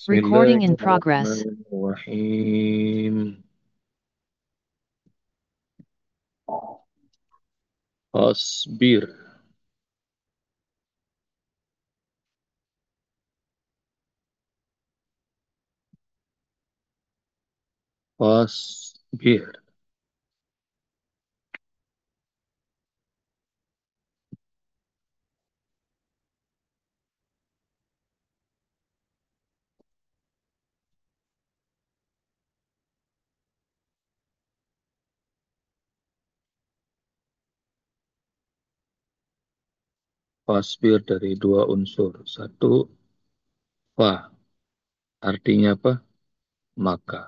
Recording in progress. Bismillahirrahmanirrahim. Fasbir. Fasbir. Fasbir dari dua unsur. Satu, fa. Artinya apa? Maka.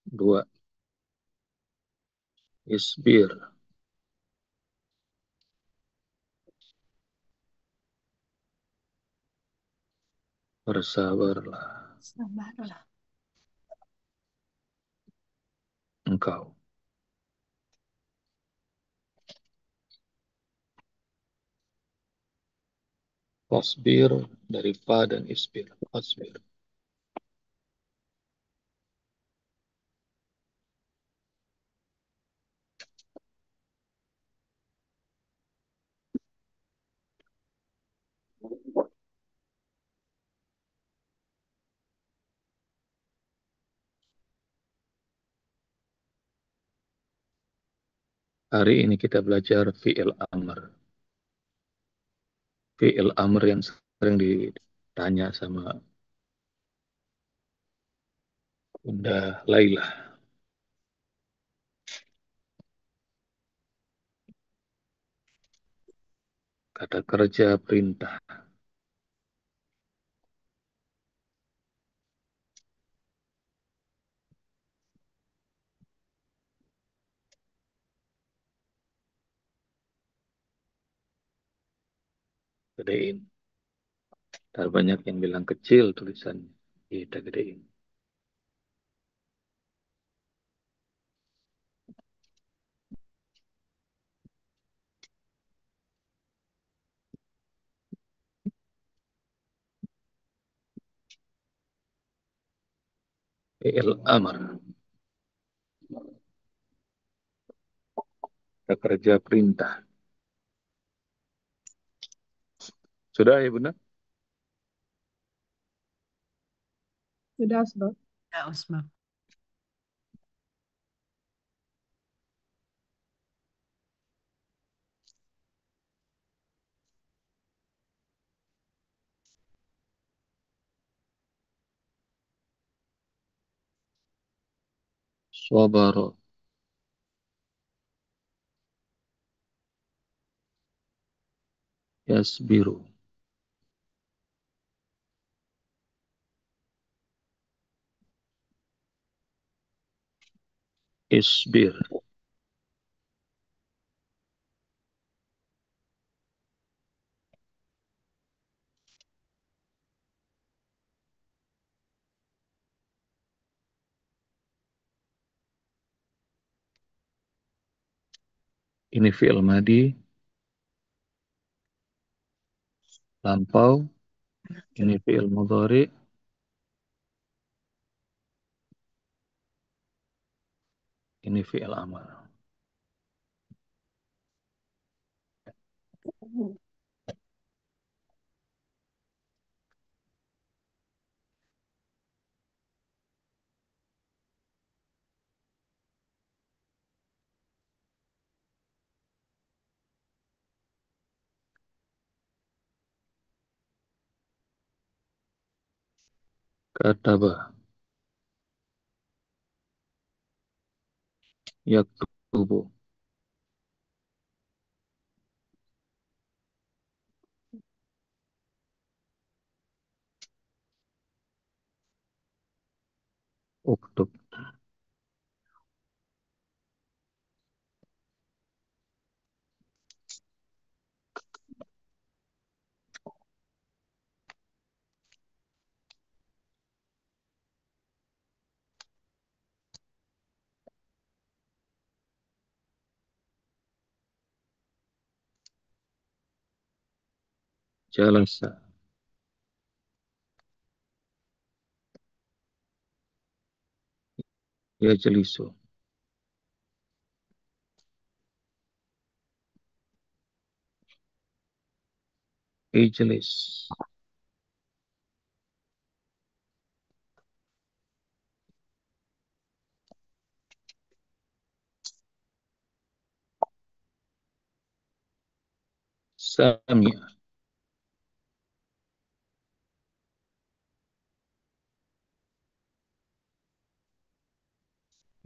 Dua, isbir. Bersabarlah Sabarlah. engkau. Fasbir dari fa dan isbir. Fasbir. Hari ini kita belajar fi'il amr. Fi'il amr yang sering ditanya sama Bunda Laila. Kata kerja perintah. Gedein. Dan banyak yang bilang kecil tulisannya. Kita gedein. Fi'il amr. Kata kerja perintah. Sudah ya Bunda? Sudah, Ustaz. Ya, Ustaz. Sabara. Yasbiru. Isbir. Ini fi'il madi. Lampau. Ini fi'il mudhari. Ini fi'il amr. Kataba. Yaktubu. Uktub. jalasa, yajlisu, ijlis, sami'a,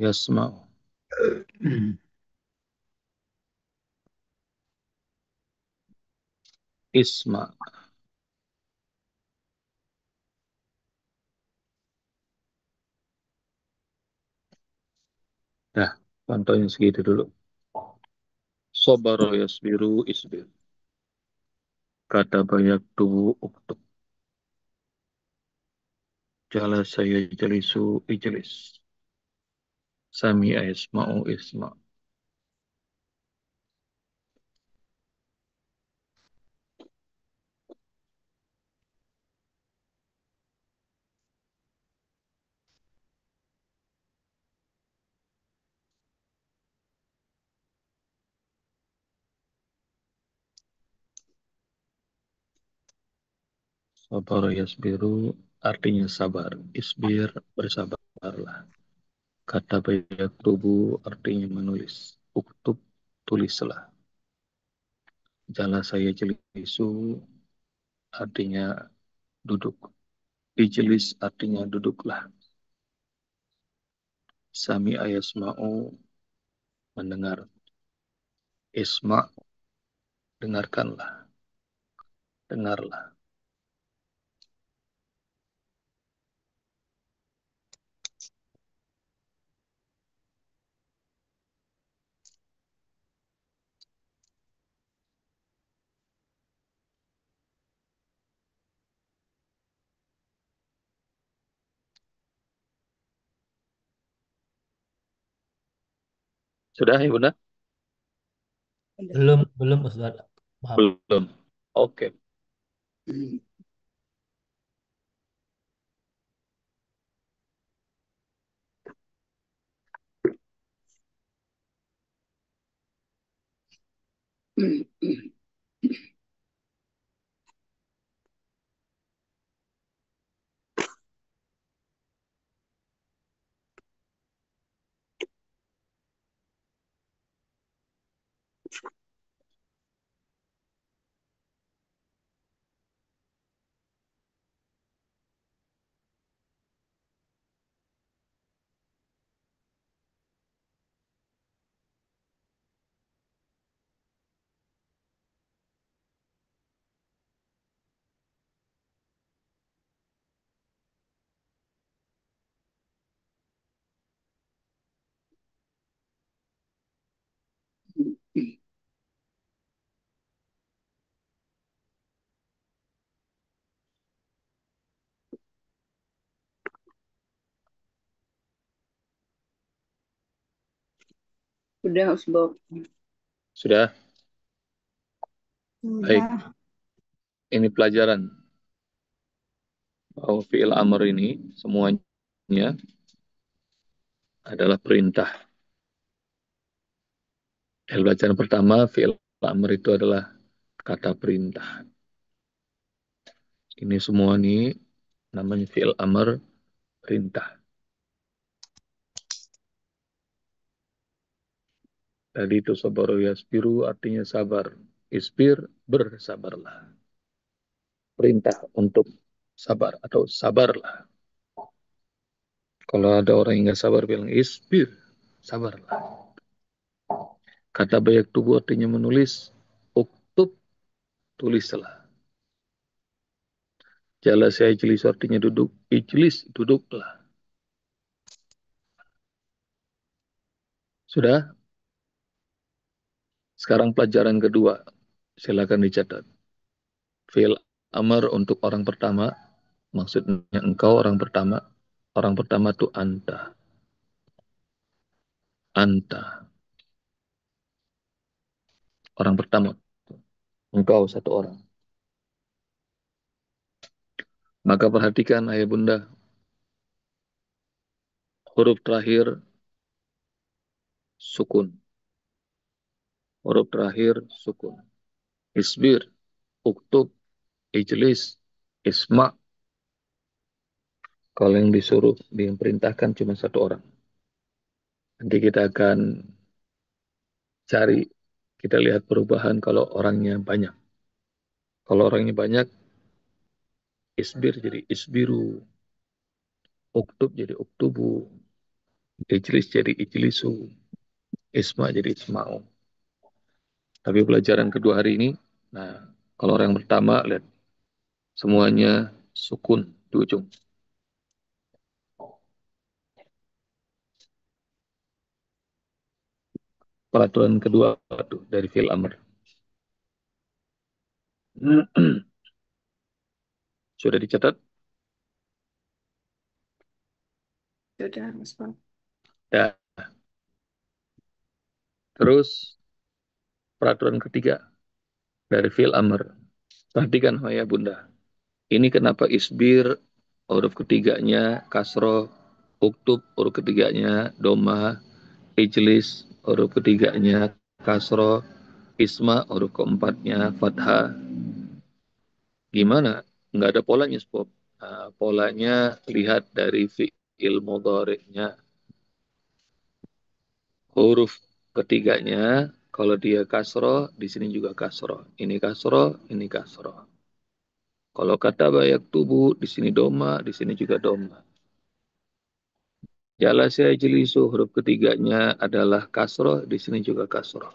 yasma'u, isma'. Nah, contohnya segitu dulu. Sabara yasbiru isbir. Kataba yaktubu uktub. Jalasa yajlisu ijlis. Sami'a yasma'u isma'. Sabara yasbiru artinya sabar. Isbir bersabarlah. Kataba yaktubu artinya menulis. Uktub tulislah. Jalasa yajlisu artinya duduk. Ijlis artinya duduklah. Sami'a yasma'u mendengar. Isma' dengarkanlah. Dengarlah. Sudah ya Bunda? Belum, belum Ustaz. Maaf. Belum. Oke. Udah, Usbok. Sudah? Baik. Udah. Ini pelajaran. Bahwa fi'il amr ini semuanya adalah perintah. Pelajaran pertama, fi'il amr itu adalah kata perintah. Ini semua ini namanya fi'il amr perintah. Tadi itu sabaru yasbiru artinya sabar. Isbir bersabarlah. Perintah untuk sabar atau sabarlah. Kalau ada orang yang nggak sabar bilang isbir, sabarlah. Kata bayak tubuh artinya menulis. Uktub, tulislah. Jalasa ijlis artinya duduk. Ijlis, duduklah. Sudah? Sekarang pelajaran kedua. Silakan dicatat. Fi'il amr untuk orang pertama. Maksudnya engkau orang pertama. Orang pertama itu anta. Anta. Orang pertama. Engkau satu orang. Maka perhatikan ayah bunda, huruf terakhir sukun. Huruf terakhir sukun. Isbir, uktub, ijlis, isma. Kalau yang disuruh, diperintahkan cuma satu orang. Nanti kita akan cari, kita lihat perubahan kalau orangnya banyak. Kalau orangnya banyak, isbir jadi isbiru, uktub jadi uktubu, ijlis jadi ijlisu, isma jadi isma'u. Tapi pelajaran kedua hari ini, nah kalau orang yang pertama, lihat semuanya sukun di ujung. Peraturan kedua tuh dari fil amr. Sudah dicatat? Sudah, Ustaz. Ya. Terus peraturan ketiga dari fil amr. Perhatikan ya bunda. Ini kenapa isbir huruf ketiganya kasro, uktub huruf ketiganya doma, ijlis huruf ketiganya kasro, isma huruf keempatnya fathah. Gimana? Nggak ada polanya, Bob. Nah, polanya lihat dari fi'il mudhari'nya. Huruf ketiganya, kalau dia kasro, di sini juga kasro. Ini kasro, ini kasro. Kalau kata bayak tubuh, di sini doma, di sini juga doma. Jalasa jelisu, huruf ketiganya adalah kasro, di sini juga kasro.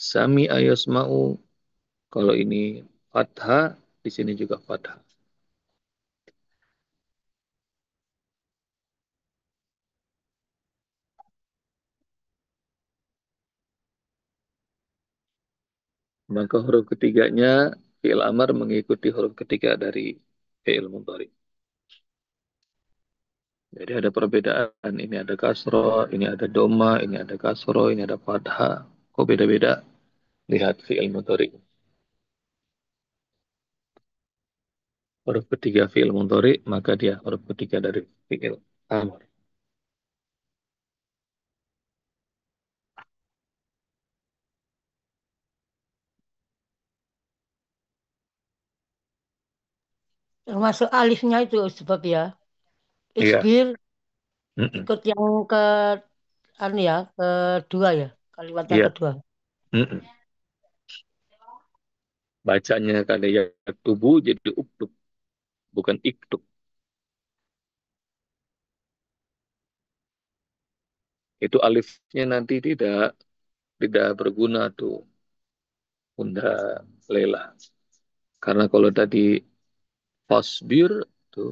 Sami ayasma'u, kalau ini fathah, di sini juga fathah. Maka huruf ketiganya fi'il amar mengikuti huruf ketiga dari fi'il mudhari. Jadi ada perbedaan. Ini ada kasro, ini ada doma, ini ada kasro, ini ada fathah. Kok beda-beda? Lihat fi'il mudhari. Huruf ketiga fi'il mudhari, maka dia huruf ketiga dari fi'il amar. Termasuk alifnya itu sebab ya. Iya. Isbir Mm-mm. ikut yang ke anu ya, kedua ya, kalimat yang Iya. kedua. Mm-mm. Bacanya kada ya tubuh jadi uktub, bukan iktub. Itu alifnya nanti tidak tidak berguna tuh, Bunda Lela. Karena kalau tadi fasbir tuh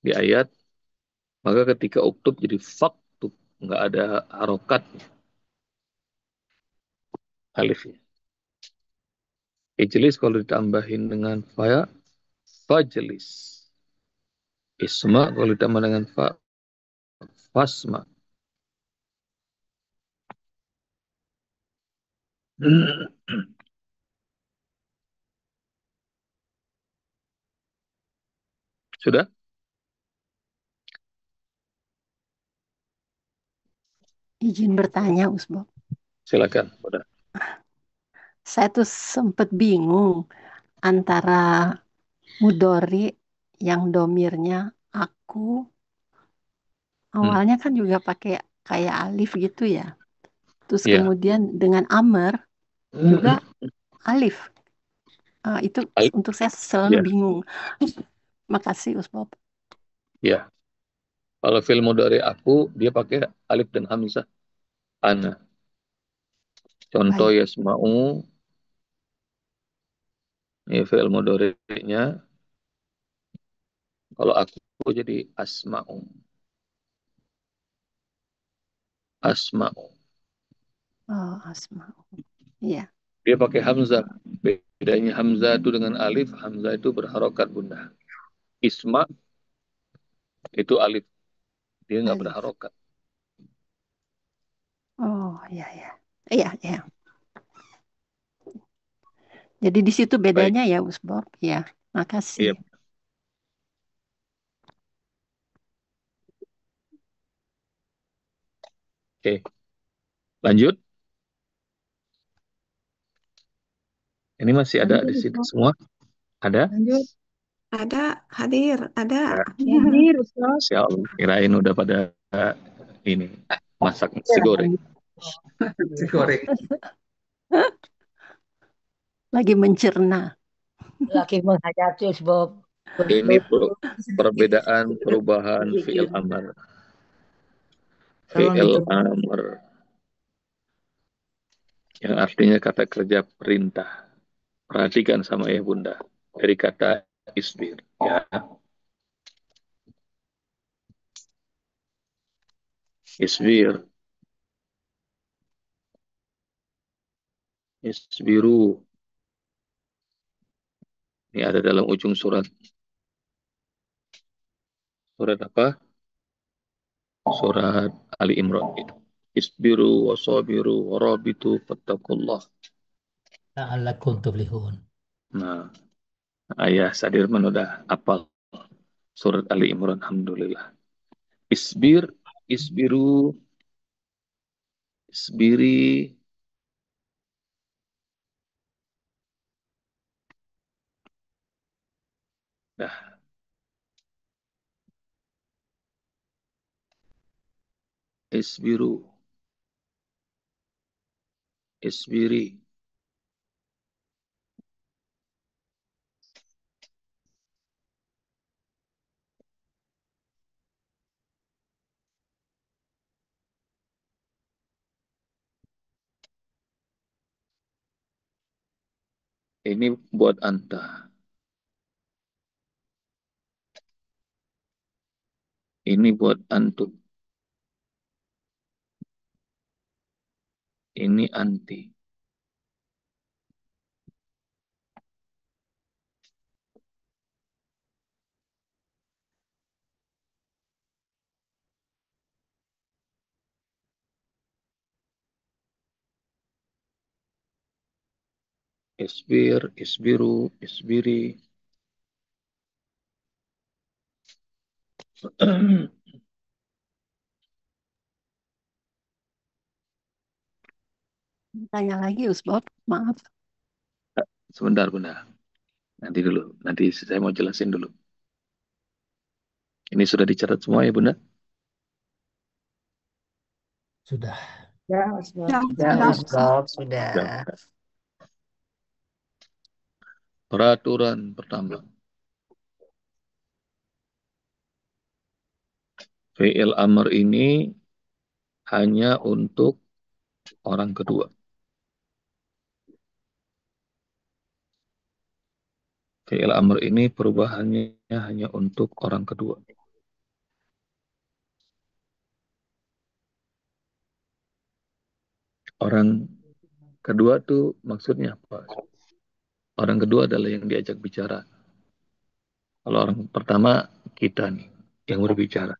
di ayat, maka ketika uktub jadi faktub, nggak ada harokat alifnya. Ijlis kalau ditambahin dengan fa, fajlis. Isma kalau ditambah dengan fa, fasma. Sudah? Izin bertanya, Usbok. Silakan. Sudah. Saya tuh sempet bingung antara mudori yang domirnya aku, Hmm. awalnya kan juga pakai kayak alif gitu ya. Terus Ya. kemudian dengan amer juga alif. Itu Alif. untuk saya selalu Ya. bingung. Makasih, Usbok. Ya. Kalau film dari aku, dia pakai alif dan hamzah. Ana. Contoh Baik. yasma'u, ini fi'il mudhari'nya. Kalau aku jadi asma'u. Asma'u. Oh, Asma. Iya, Dia pakai hamzah. Bedanya hamzah itu dengan alif, hamzah itu berharokat bunda. Isma itu alif, dia nggak alif. berharokat. Oh, iya, ya. Iya, iya. Jadi di situ Baik, bedanya ya, Usbok. Ya, makasih. iya. Oke, lanjut. Ini masih ada Lanjut, di sini Ustaz. semua? Ada? Lanjut. Ada, hadir, ada. Ya, Hadir, Ustaz. Masya Allah. Kirain udah pada ini masak nasi goreng. Nasi goreng. Lagi mencerna. Lagi menghayati sebab Ini perbedaan perubahan fi'il amr. Tolong Fi'il ditebak. amr yang artinya kata kerja perintah. Perhatikan sama ya Bunda. Dari kata isbir. Ya, isbir. Isbiru. Ini ada dalam ujung surat. Surat apa? Surat Ali Imran itu. Isbiru wasabiru warabitu fattakullah. la'allakum tuflihun. Nah, ayah Sadirman udah apal surat Ali Imran. Alhamdulillah. Isbir, isbiru, isbiri. Nah, isbiru, isbiri. Ini buat anta. Ini buat antum. Ini anti. Isbir, isbiru, isbiri. Tanya lagi, Usbab. Maaf. Sebentar, Bunda. Nanti dulu. Nanti saya mau jelasin dulu. Ini sudah dicatat semua ya, Bunda? Sudah. Ya, Ustaz. Ya, ya sudah. Ustaz, Ya. sudah. Peraturan pertama. Fi'il amr ini hanya untuk orang kedua. Fi'il amr ini perubahannya hanya untuk orang kedua. Orang kedua tuh maksudnya apa? Orang kedua adalah yang diajak bicara. Kalau orang pertama kita nih yang berbicara.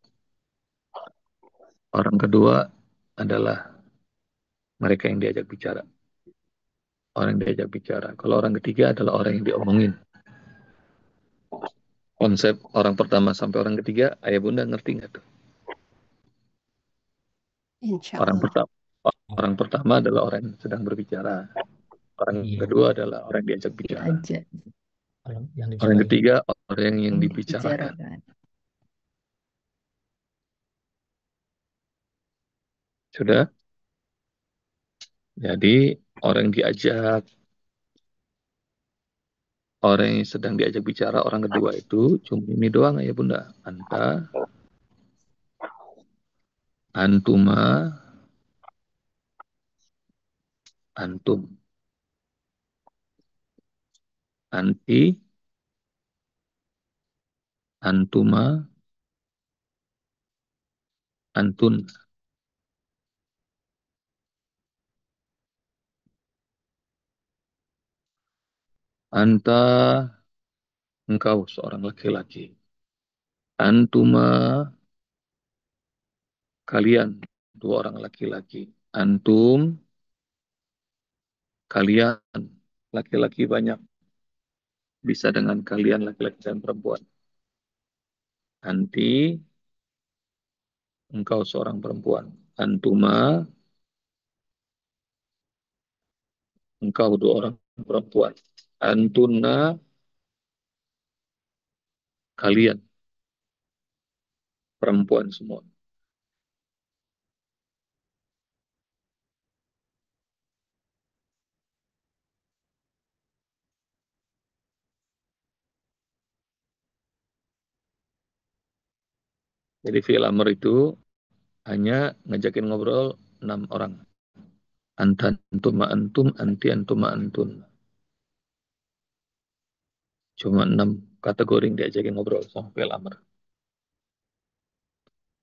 Orang kedua adalah mereka yang diajak bicara. Orang yang diajak bicara. Kalau orang ketiga adalah orang yang diomongin. Konsep orang pertama sampai orang ketiga, ayah bunda ngerti nggak tuh? Insya Orang Allah. pertama, orang pertama adalah orang yang sedang berbicara. Orang Iya. kedua adalah orang yang diajak bicara. Diajak, Kalau yang Orang dibicarain. ketiga orang yang yang dibicarakan. dibicarakan. Sudah? Jadi orang yang diajak, orang yang sedang diajak bicara, orang kedua itu cuma ini doang ya bunda. Anta, antuma, antum, anti, antuma, antun. Anta, engkau seorang laki-laki. Antuma, kalian dua orang laki-laki. Antum, kalian laki-laki banyak. Bisa dengan kalian laki-laki dan perempuan. Anti, engkau seorang perempuan. antuma, engkau dua orang perempuan. Antunna, kalian perempuan semua. Jadi fi'il amr itu hanya ngajakin ngobrol 6 orang. Antum, antum, anti, antum, antun. Cuma 6 kategori yang diajakin ngobrol sama fi'il amr.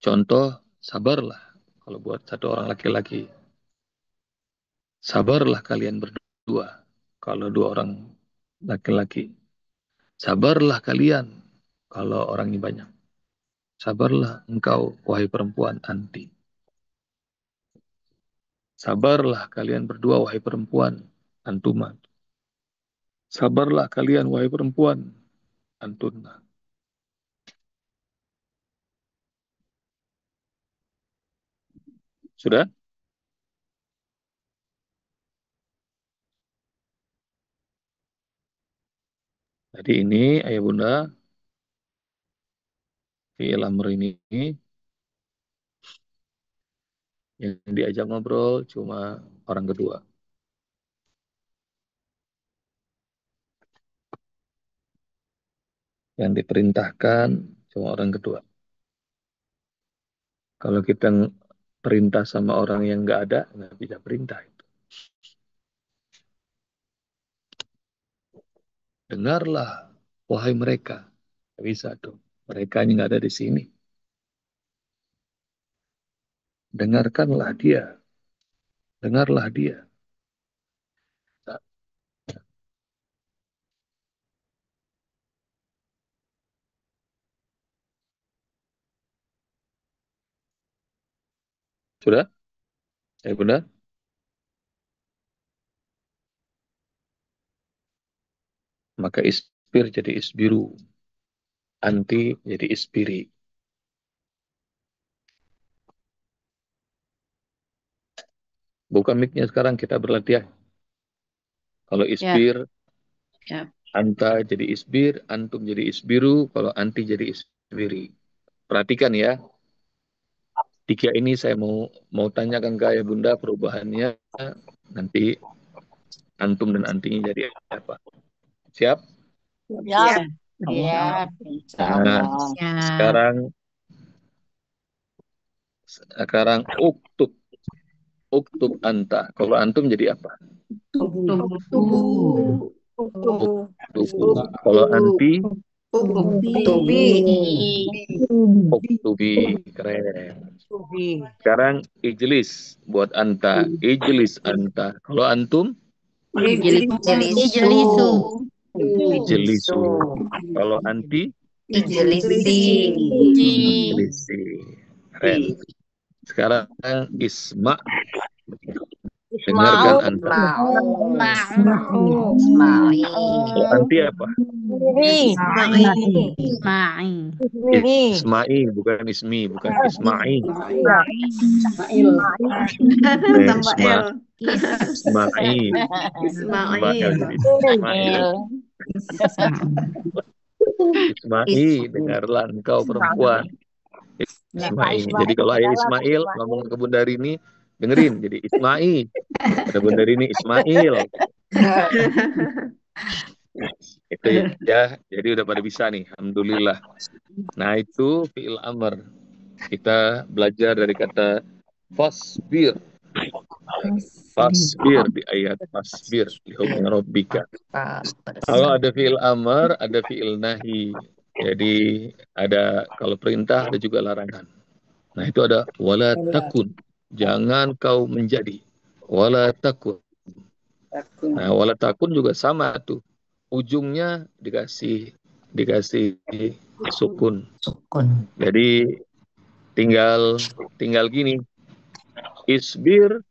Contoh, sabarlah kalau buat satu orang laki-laki. Sabarlah kalian berdua kalau 2 orang laki-laki. Sabarlah kalian kalau orangnya banyak. Sabarlah engkau, wahai perempuan, anti. Sabarlah kalian berdua, wahai perempuan, antuma. Sabarlah kalian, wahai perempuan, antunna. Sudah? Jadi ini, ayah bunda, fi'il amr ini yang diajak ngobrol cuma orang kedua. Yang diperintahkan cuma orang kedua. Kalau kita perintah sama orang yang nggak ada, nggak bisa perintah itu. Dengarlah, wahai mereka. Nggak bisa tuh. Mereka nggak ada di sini. Dengarkanlah dia. Dengarlah dia. Sudah? Ya bunda? Maka isbir jadi isbiru. Anti jadi isbiri. Buka mic-nya sekarang, kita berlatih. Kalau isbir, Ya. anta jadi isbir, antum jadi isbiru, kalau anti jadi isbiri. Perhatikan ya. 3 ini saya mau tanyakan ke ayah bunda perubahannya. Nanti antum dan antinya jadi apa? Siap? Ya, ya, insya Nah, Allah. sekarang uktub anta. Kalau antum jadi apa? Uktubu. Kalau anti, uktubi. Keren. Sekarang ijlis buat anta. Ijlis anta. Kalau antum, Ijlisu. ijlisu. Kalau anti, Ijlisi. ijlisi. Keren. Sekarang isma. Dengarkan anta. Kalau anti apa? Isma'i, bukan ismi, bukan isma'i. Isma'i. Isma'i, dengarlah engkau perempuan. Isma'i. Jadi kalau ayah Ismail ngomong ke Bunda Rini, dengerin. Jadi Isma'i. Pada Bunda Rini Ismail. Itu ya. Jadi udah pada bisa nih. Alhamdulillah. Nah itu fi'il amr. Kita belajar dari kata fasbir. Fasbir di ayat fasbir li hukmi rabbika. Kalau ada fi'il amr, ada fi'il nahi. Jadi ada kalau perintah ada juga larangan. Nah itu ada wala takun. Jangan kau menjadi. Wala takun. Nah wala takun juga sama tuh. Ujungnya dikasih sukun. Jadi tinggal gini. Isbir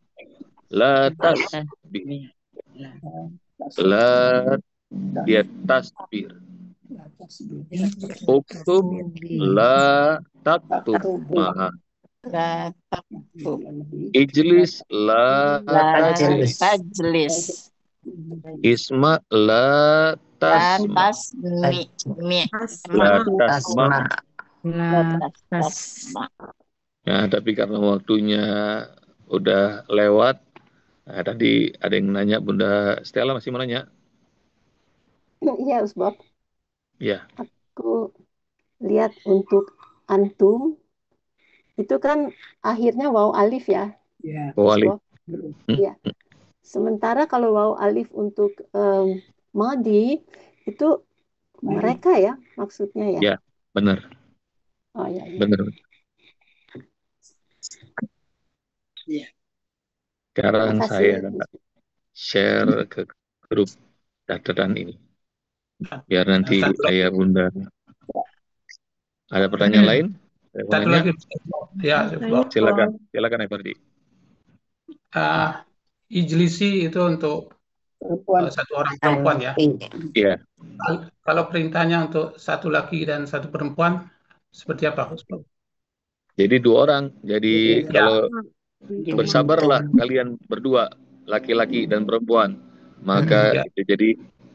la tasbir. La dia tasbir. Uktub la taktub. Ijlis la La tajlis. tajlis. Isma la La tasma. tasmi. La La tasma. tasma. Nah, tapi karena waktunya udah lewat, nah, tadi ada yang nanya, Bunda Stella masih mau nanya? Iya, Ustaz. Ya, Aku lihat untuk antum itu kan akhirnya waw alif ya, wali. Ustaz. Iya. Sementara kalau waw alif untuk madi itu mereka ya maksudnya ya. Ya, benar, Oh ya, ya. benar. Sekarang Terima saya kasih. share ke grup catatan ini, biar nanti ayah bunda. Ada pertanyaan lain? Saya mau Satu nanya? lagi, ya, Bob. Silakan ya Fardi. Ijlisi itu untuk satu orang perempuan ya. Iya, Kalau perintahnya untuk satu laki dan satu perempuan, seperti apa, Bob? jadi 2 orang. Jadi Ya. kalau bersabarlah kalian berdua, laki-laki dan perempuan, maka Ya. itu jadi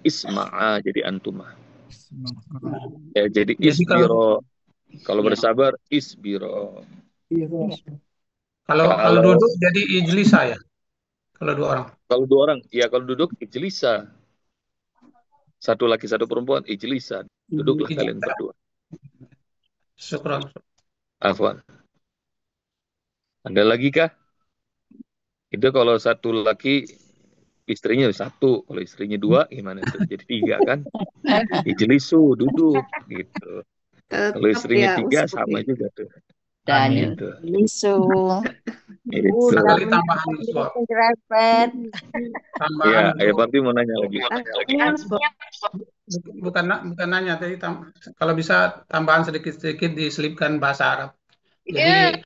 isma'a, jadi antuma. Ya, jadi Jadi isbiro. Kalau bersabar, isbiro. kalau duduk jadi ijlisa ya. Kalau 2 orang. Kalau 2 orang, ya kalau duduk ijlisa. Satu laki, satu perempuan, ijlisa. Duduklah kalian berdua. Syukran. Afwan. Ada lagi kah? Itu kalau satu laki, istrinya 1. Kalau istrinya 2, gimana tuh? Jadi 3 kan? Ijlisu, duduk. Gitu. Kalau istrinya 3, sama juga tuh. Dan Gitu. lisu. Itu. Sekali tambahan, Bob. Cerepet. Ya, Tambahan. Ayah Fardi mau nanya lagi. Bukan nanya, tapi kalau bisa tambahan sedikit-sedikit diselipkan bahasa Arab. Jadi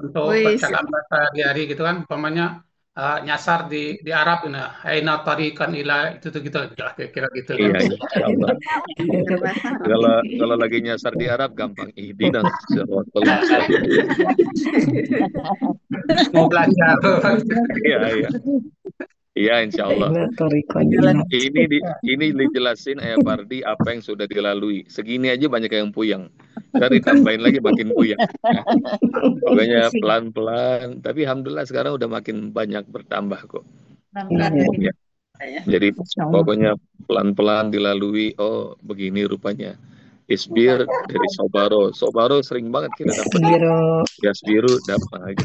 untuk percakapan bahasa hari-hari gitu kan, umpamanya nyasar di Arab, aina tariqan ila itu tuh gitu, kira-kira gitu. Iya, insyaallah. Kalau lagi nyasar di Arab gampang. Ihdinas siratal mustaqim. Mau belajar. Iya, iya. Iya, insyaallah. Ini dijelasin Ayah Fardi apa yang sudah dilalui. Segini aja banyak yang puyeng. Dari tambahin lagi makin puyeng. Pokoknya pelan-pelan. Tapi alhamdulillah sekarang udah makin banyak bertambah kok. Ya. Jadi pokoknya pelan-pelan dilalui. Oh, begini rupanya. Isbir dari Sobaro. Sobaro sering banget kita dapat. Yasbiru dapat.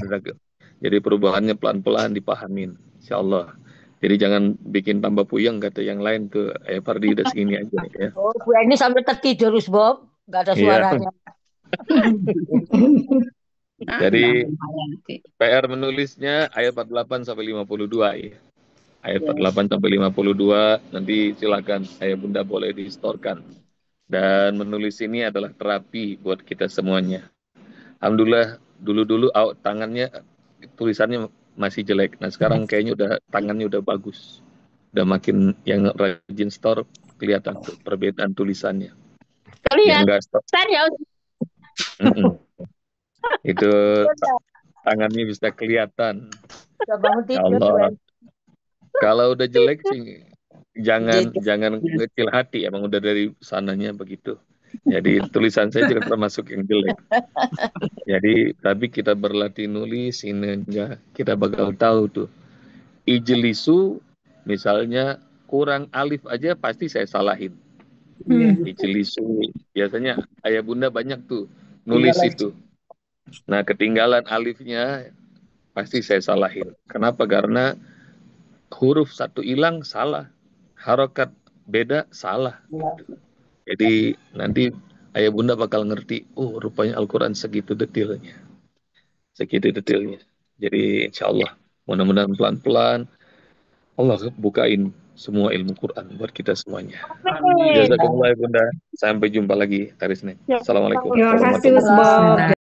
Jadi perubahannya pelan-pelan dipahamin. Insyaallah. Jadi jangan bikin tambah puyeng kata yang lain tuh. Fardi udah segini aja ya. Oh, Bu ini sampai tertidur, Bob. Nggak ada suaranya. Jadi PR menulisnya ayat 48 sampai 52 ya. Ayat 48 sampai 52 nanti silakan ayah bunda boleh distorkan. Dan menulis ini adalah terapi buat kita semuanya. Alhamdulillah dulu-dulu tangannya tulisannya masih jelek. Nah sekarang kayaknya tangannya udah bagus. Udah makin yang rajin store kelihatan tuh perbedaan tulisannya. Kalian saya itu tangannya bisa kelihatan. Ya Allah. Kalau udah jelek sih jangan kecil hati, emang udah dari sananya begitu. Jadi tulisan saya juga termasuk yang jelek. Jadi tapi kita berlatih nulis ini ya, kita bakal tahu tuh. Ijlisu misalnya kurang alif aja pasti saya salahin. Ijlisu biasanya ayah bunda banyak tuh nulis itu. Nah ketinggalan alifnya pasti saya salahin. Kenapa? Karena huruf satu hilang salah, harokat beda salah. Jadi nanti ayah bunda bakal ngerti, oh rupanya Al-Quran segitu detailnya. Jadi insya Allah mudah-mudahan pelan-pelan Allah bukain semua ilmu Quran buat kita semuanya. Jazakumullah ya bunda. Sampai jumpa lagi hari Senin. Assalamualaikum warahmatullahi wabarakatuh.